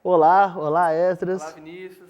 Olá Esdras. Olá Vinícius.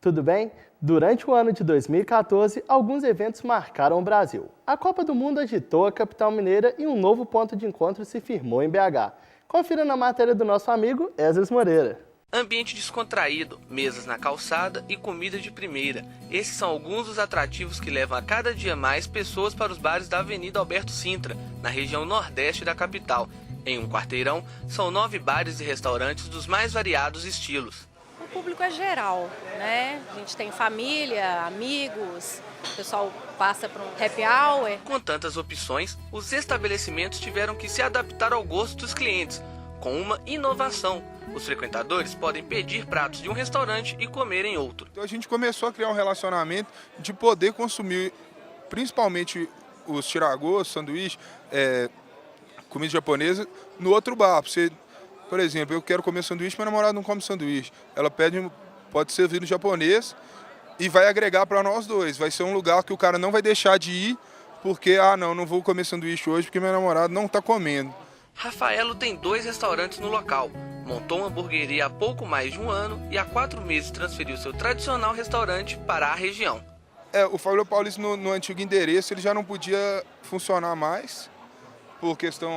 Tudo bem? Durante o ano de 2014, alguns eventos marcaram o Brasil. A Copa do Mundo agitou a capital mineira e um novo ponto de encontro se firmou em BH. Confira na matéria do nosso amigo Esdras Moreira. Ambiente descontraído, mesas na calçada e comida de primeira. Esses são alguns dos atrativos que levam a cada dia mais pessoas para os bares da Avenida Alberto Sintra, na região nordeste da capital. Em um quarteirão, são 9 bares e restaurantes dos mais variados estilos. O público é geral, né? A gente tem família, amigos, o pessoal passa para um happy hour. Com tantas opções, os estabelecimentos tiveram que se adaptar ao gosto dos clientes, com uma inovação. Os frequentadores podem pedir pratos de um restaurante e comer em outro. Então a gente começou a criar um relacionamento de poder consumir, principalmente os tiragostos, sanduíche, comida japonesa, no outro bar. Você, por exemplo, eu quero comer sanduíche, minha namorada não come sanduíche. Ela pode servir no japonês e vai agregar para nós dois. Vai ser um lugar que o cara não vai deixar de ir porque, não vou comer sanduíche hoje porque minha namorada não está comendo. Rafaelo tem 2 restaurantes no local. Montou uma hamburgueria há pouco mais de um ano e há 4 meses transferiu seu tradicional restaurante para a região. O Fábio Paulista, no antigo endereço, ele já não podia funcionar mais por questão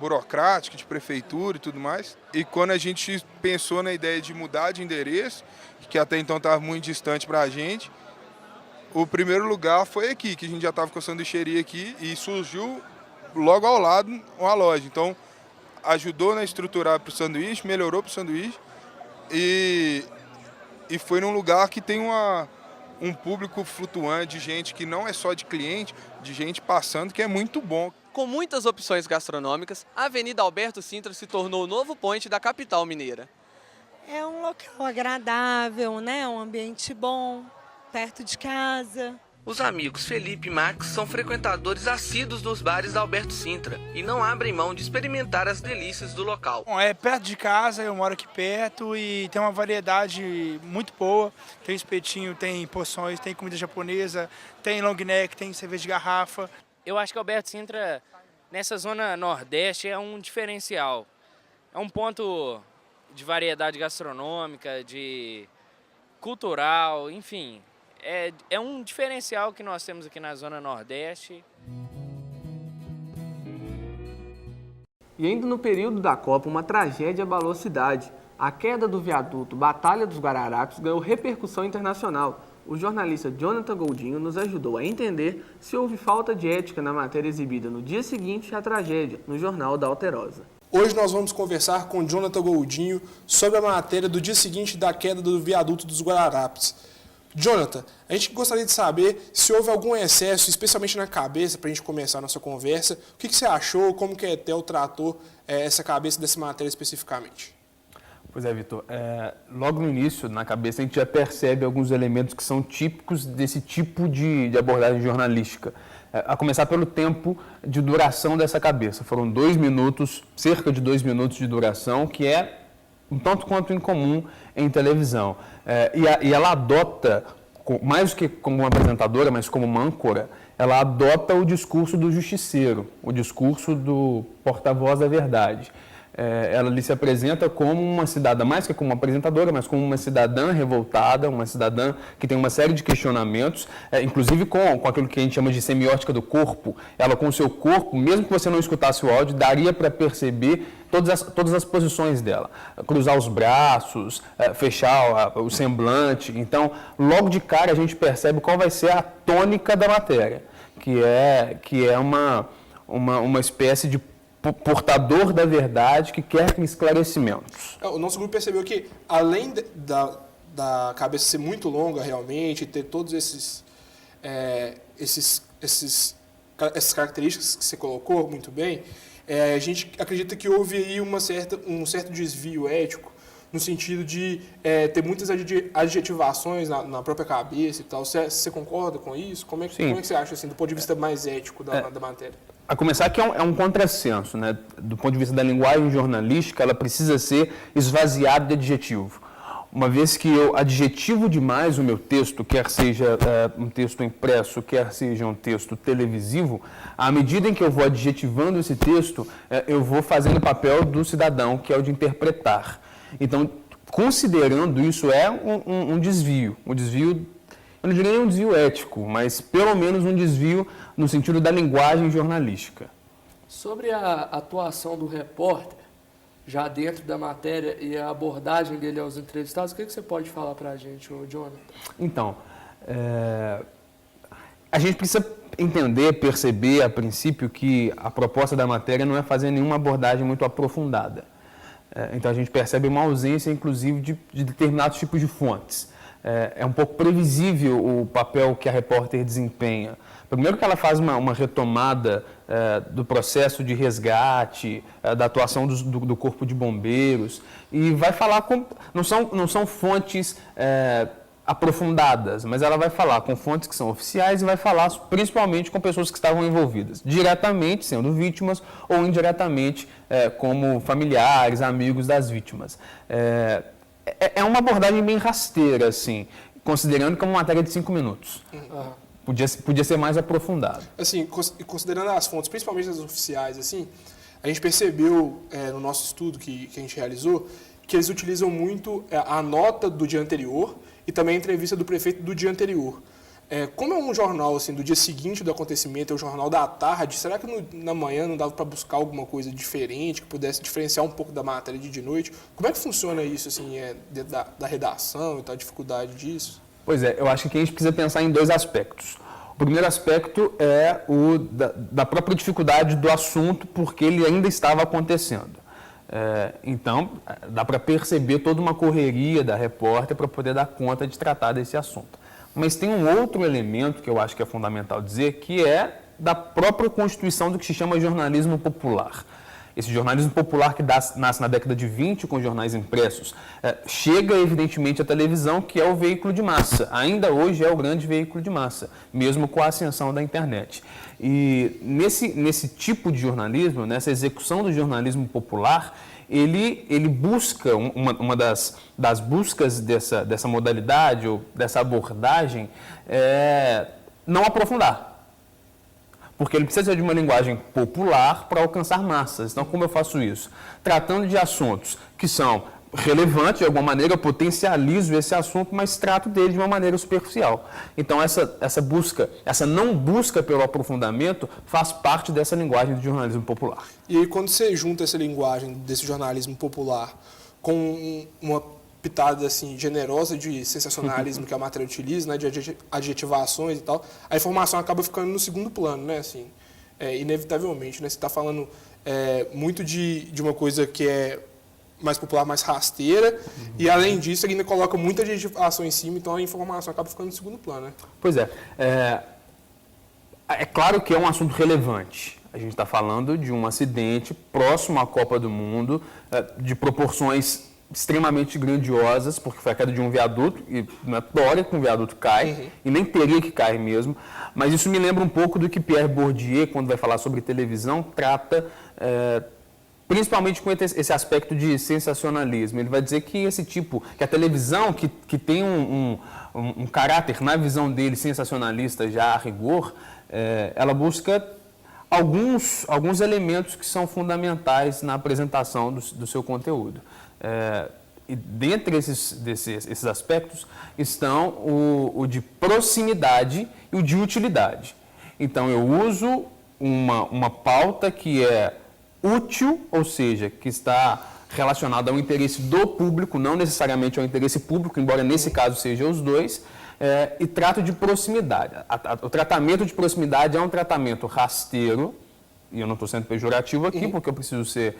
burocrática, de prefeitura e tudo mais. E quando a gente pensou na ideia de mudar de endereço, que até então estava muito distante para a gente, o primeiro lugar foi aqui, que a gente já estava com a sanduicheria aqui e surgiu logo ao lado uma loja. Então, ajudou na estruturar para o sanduíche, melhorou para o sanduíche e foi num lugar que tem um público flutuante de gente que não é só de cliente, de gente passando, que é muito bom. Com muitas opções gastronômicas, a Avenida Alberto Sintra se tornou o novo point da capital mineira. É um local agradável, né? Um ambiente bom, perto de casa. Os amigos Felipe e Max são frequentadores assíduos dos bares da Alberto Sintra e não abrem mão de experimentar as delícias do local. Bom, é perto de casa, eu moro aqui perto e tem uma variedade muito boa. Tem espetinho, tem porções, tem comida japonesa, tem long neck, tem cerveja de garrafa. Eu acho que o Alberto Sintra, nessa zona nordeste, é um diferencial. É um ponto de variedade gastronômica, de cultural, enfim. É um diferencial que nós temos aqui na zona nordeste. E ainda no período da Copa, uma tragédia abalou a cidade. A queda do viaduto Batalha dos Guararapes ganhou repercussão internacional. O jornalista Jonathan Goldinho nos ajudou a entender se houve falta de ética na matéria exibida no dia seguinte à tragédia, no jornal da Alterosa. Hoje nós vamos conversar com Jonathan Goldinho sobre a matéria do dia seguinte da queda do viaduto dos Guararapes. Jonathan, a gente gostaria de saber se houve algum excesso, especialmente na cabeça, para a gente começar a nossa conversa. O que você achou, como que a ETEL tratou essa cabeça dessa matéria especificamente? Pois é, Vitor. Logo no início, na cabeça, a gente já percebe alguns elementos que são típicos desse tipo de abordagem jornalística. A começar pelo tempo de duração dessa cabeça. Foram 2 minutos, cerca de 2 minutos de duração, que é um tanto quanto incomum em televisão. E ela adota, mais do que como uma apresentadora, mas como uma âncora, ela adota o discurso do justiceiro, o discurso do porta-voz da verdade. Ela ali se apresenta como uma cidadã, mais que como uma apresentadora, mas como uma cidadã revoltada, uma cidadã que tem uma série de questionamentos, inclusive com aquilo que a gente chama de semiótica do corpo. Ela com o seu corpo, mesmo que você não escutasse o áudio, daria para perceber todas as posições dela. Cruzar os braços, fechar o semblante. Então, logo de cara a gente percebe qual vai ser a tônica da matéria, que é uma espécie de portador da verdade que quer esclarecimentos. O nosso grupo percebeu que, além da cabeça ser muito longa realmente, ter todos essas características que você colocou muito bem, a gente acredita que houve aí um certo desvio ético, no sentido de ter muitas adjetivações na própria cabeça e tal. Você concorda com isso? Como é que você acha, assim, do ponto de vista mais ético da matéria? A começar que é um contrassenso, né? Do ponto de vista da linguagem jornalística, ela precisa ser esvaziada de adjetivo. Uma vez que eu adjetivo demais o meu texto, quer seja um texto impresso, quer seja um texto televisivo, à medida em que eu vou adjetivando esse texto, eu vou fazendo o papel do cidadão, que é o de interpretar. Então, considerando isso é um desvio, eu não diria nem um desvio ético, mas pelo menos um desvio no sentido da linguagem jornalística. Sobre a atuação do repórter, já dentro da matéria e a abordagem dele aos entrevistados, o que você pode falar para a gente, Jonathan? Então, a gente precisa entender, perceber a princípio que a proposta da matéria não é fazer nenhuma abordagem muito aprofundada. Então a gente percebe uma ausência, inclusive, de determinados tipos de fontes. É um pouco previsível o papel que a repórter desempenha. Primeiro que ela faz uma retomada do processo de resgate, da atuação do Corpo de Bombeiros, e vai falar com... Não são fontes aprofundadas, mas ela vai falar com fontes que são oficiais e vai falar principalmente com pessoas que estavam envolvidas, diretamente sendo vítimas ou indiretamente como familiares, amigos das vítimas. É uma abordagem bem rasteira, assim, considerando que é uma matéria de 5 minutos. Podia ser mais aprofundado. Assim, considerando as fontes, principalmente as oficiais, assim, a gente percebeu no nosso estudo que a gente realizou que eles utilizam muito a nota do dia anterior e também a entrevista do prefeito do dia anterior. Como é um jornal assim, do dia seguinte do acontecimento, é o jornal da tarde, será que na manhã não dava para buscar alguma coisa diferente, que pudesse diferenciar um pouco da matéria de noite? Como é que funciona isso, assim, dentro da redação e tal, a dificuldade disso? Pois é, eu acho que a gente precisa pensar em 2 aspectos. O primeiro aspecto é o da própria dificuldade do assunto, porque ele ainda estava acontecendo. Então, dá para perceber toda uma correria da repórter para poder dar conta de tratar desse assunto. Mas tem um outro elemento que eu acho que é fundamental dizer, que é da própria constituição do que se chama jornalismo popular. Esse jornalismo popular que nasce na década de 20 com jornais impressos, chega evidentemente à televisão, que é o veículo de massa. Ainda hoje é o grande veículo de massa, mesmo com a ascensão da internet. E nesse tipo de jornalismo, nessa execução do jornalismo popular, ele busca, uma das buscas dessa modalidade ou dessa abordagem, não aprofundar. Porque ele precisa de uma linguagem popular para alcançar massas. Então, como eu faço isso? Tratando de assuntos que são relevantes, de alguma maneira, eu potencializo esse assunto, mas trato dele de uma maneira superficial. Então, essa não busca pelo aprofundamento faz parte dessa linguagem do jornalismo popular. E aí, quando você junta essa linguagem desse jornalismo popular com uma pitada assim, generosa de sensacionalismo que a matéria utiliza, né, de adjetivações e tal, a informação acaba ficando no segundo plano, né, assim, inevitavelmente, né, você está falando muito de uma coisa que é mais popular, mais rasteira, e além disso, ele ainda coloca muita adjetivação em cima, então a informação acaba ficando no segundo plano, né? Pois é claro que é um assunto relevante. A gente está falando de um acidente próximo à Copa do Mundo, de proporções extremamente grandiosas, porque foi a queda de um viaduto, e não é história que um viaduto cai, e nem teria que cair mesmo, mas isso me lembra um pouco do que Pierre Bourdieu, quando vai falar sobre televisão, trata principalmente com esse aspecto de sensacionalismo. Ele vai dizer que que a televisão, que tem um caráter, na visão dele, sensacionalista já a rigor, ela busca alguns elementos que são fundamentais na apresentação do seu conteúdo. E dentre esses aspectos estão o de proximidade e o de utilidade. Então, eu uso uma pauta que é útil, ou seja, que está relacionada ao interesse do público, não necessariamente ao interesse público, embora nesse caso sejam os dois, e trato de proximidade. O tratamento de proximidade é um tratamento rasteiro, e eu não estou sendo pejorativo aqui, porque eu preciso ser...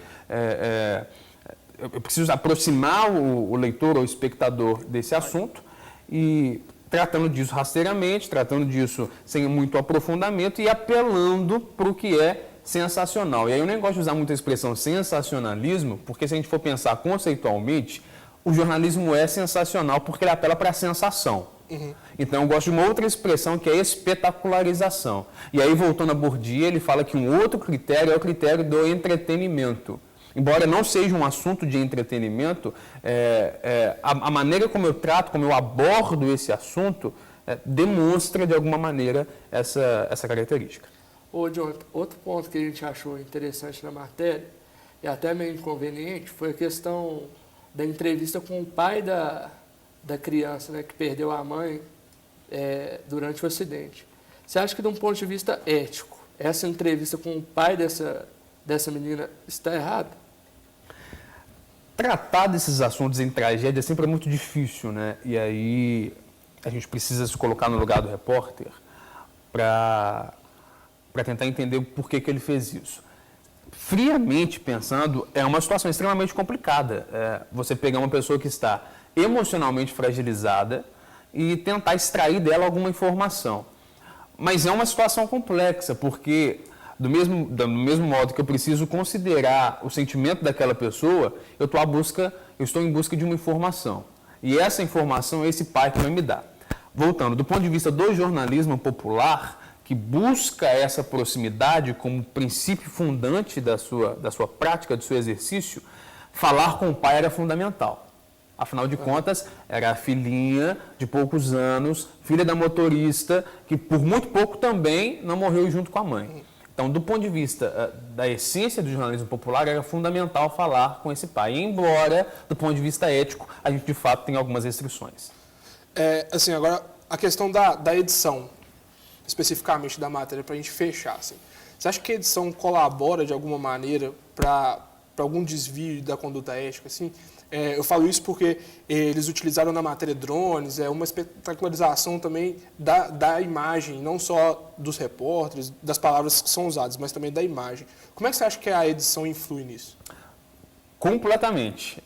eu preciso aproximar o leitor ou o espectador desse assunto, e tratando disso rasteiramente, tratando disso sem muito aprofundamento e apelando para o que é sensacional. E aí eu nem gosto de usar muito a expressão sensacionalismo, porque se a gente for pensar conceitualmente, o jornalismo é sensacional porque ele apela para a sensação. Então eu gosto de uma outra expressão que é espetacularização. E aí, voltando a Bourdieu, ele fala que um outro critério é o critério do entretenimento. Embora não seja um assunto de entretenimento, a maneira como eu trato, como eu abordo esse assunto, demonstra de alguma maneira essa característica. Jonathan, outro ponto que a gente achou interessante na matéria, e até meio inconveniente, foi a questão da entrevista com o pai da criança, né, que perdeu a mãe durante o acidente. Você acha que, de um ponto de vista ético, essa entrevista com o pai dessa menina está errada? Tratar desses assuntos em tragédia sempre é muito difícil, né? E aí a gente precisa se colocar no lugar do repórter para tentar entender por que ele fez isso. Friamente pensando, é uma situação extremamente complicada. Você pegar uma pessoa que está emocionalmente fragilizada e tentar extrair dela alguma informação. Mas é uma situação complexa, porque do mesmo modo que eu preciso considerar o sentimento daquela pessoa, eu estou em busca de uma informação. E essa informação é esse pai que vai me dar. Voltando, do ponto de vista do jornalismo popular, que busca essa proximidade como princípio fundante da sua prática, do seu exercício, falar com o pai era fundamental. Afinal de contas, era a filhinha de poucos anos, filha da motorista, que por muito pouco também não morreu junto com a mãe. Então, do ponto de vista da essência do jornalismo popular, era fundamental falar com esse pai. Embora, do ponto de vista ético, a gente de fato tem algumas restrições. Assim, agora, a questão da edição, especificamente da matéria, para a gente fechar. Assim. Você acha que a edição colabora de alguma maneira para algum desvio da conduta ética? Assim? Eu falo isso porque eles utilizaram na matéria drones, uma espetacularização também da imagem, não só dos repórteres, das palavras que são usadas, mas também da imagem. Como é que você acha que a edição influi nisso? Completamente.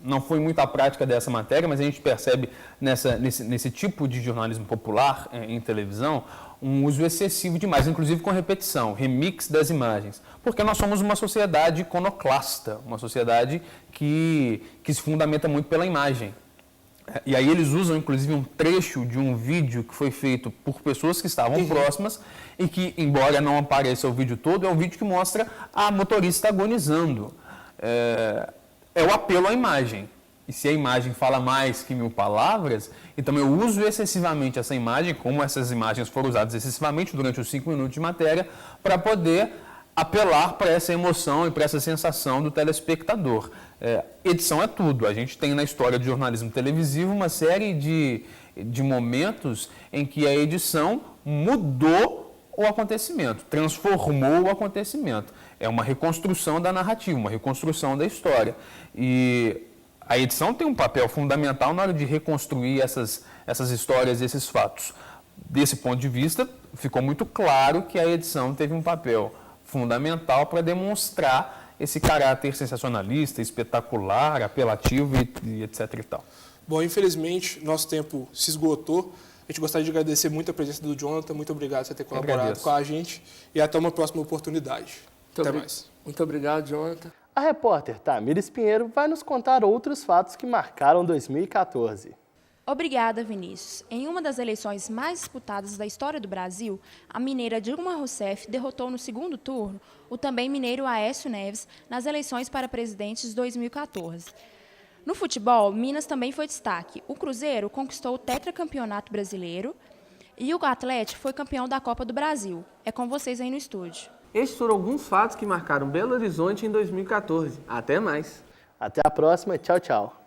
Não foi muito a prática dessa matéria, mas a gente percebe nesse tipo de jornalismo popular em televisão um uso excessivo de imagens, inclusive com repetição, remix das imagens. Porque nós somos uma sociedade iconoclasta, uma sociedade que se fundamenta muito pela imagem. E aí eles usam, inclusive, um trecho de um vídeo que foi feito por pessoas que estavam próximas e que, embora não apareça o vídeo todo, é um vídeo que mostra a motorista agonizando. É o apelo à imagem. E se a imagem fala mais que 1000 palavras, então eu uso excessivamente essa imagem, como essas imagens foram usadas excessivamente durante os 5 minutos de matéria, para poder apelar para essa emoção e para essa sensação do telespectador. Edição é tudo. A gente tem na história do jornalismo televisivo uma série de momentos em que a edição mudou o acontecimento, transformou o acontecimento. É uma reconstrução da narrativa, uma reconstrução da história. E a edição tem um papel fundamental na hora de reconstruir essas histórias, esses fatos. Desse ponto de vista, ficou muito claro que a edição teve um papel fundamental para demonstrar esse caráter sensacionalista, espetacular, apelativo e etc. e tal. Bom, infelizmente, nosso tempo se esgotou. A gente gostaria de agradecer muito a presença do Jonathan. Muito obrigado por ter colaborado com a gente. E até uma próxima oportunidade. Até mais. Muito obrigado, Jonathan. A repórter Tamires Pinheiro vai nos contar outros fatos que marcaram 2014. Obrigada, Vinícius. Em uma das eleições mais disputadas da história do Brasil, a mineira Dilma Rousseff derrotou no segundo turno o também mineiro Aécio Neves nas eleições para presidente de 2014. No futebol, Minas também foi destaque. O Cruzeiro conquistou o tetracampeonato brasileiro e o Atlético foi campeão da Copa do Brasil. É com vocês aí no estúdio. Estes foram alguns fatos que marcaram Belo Horizonte em 2014. Até mais. Até a próxima. Tchau, tchau.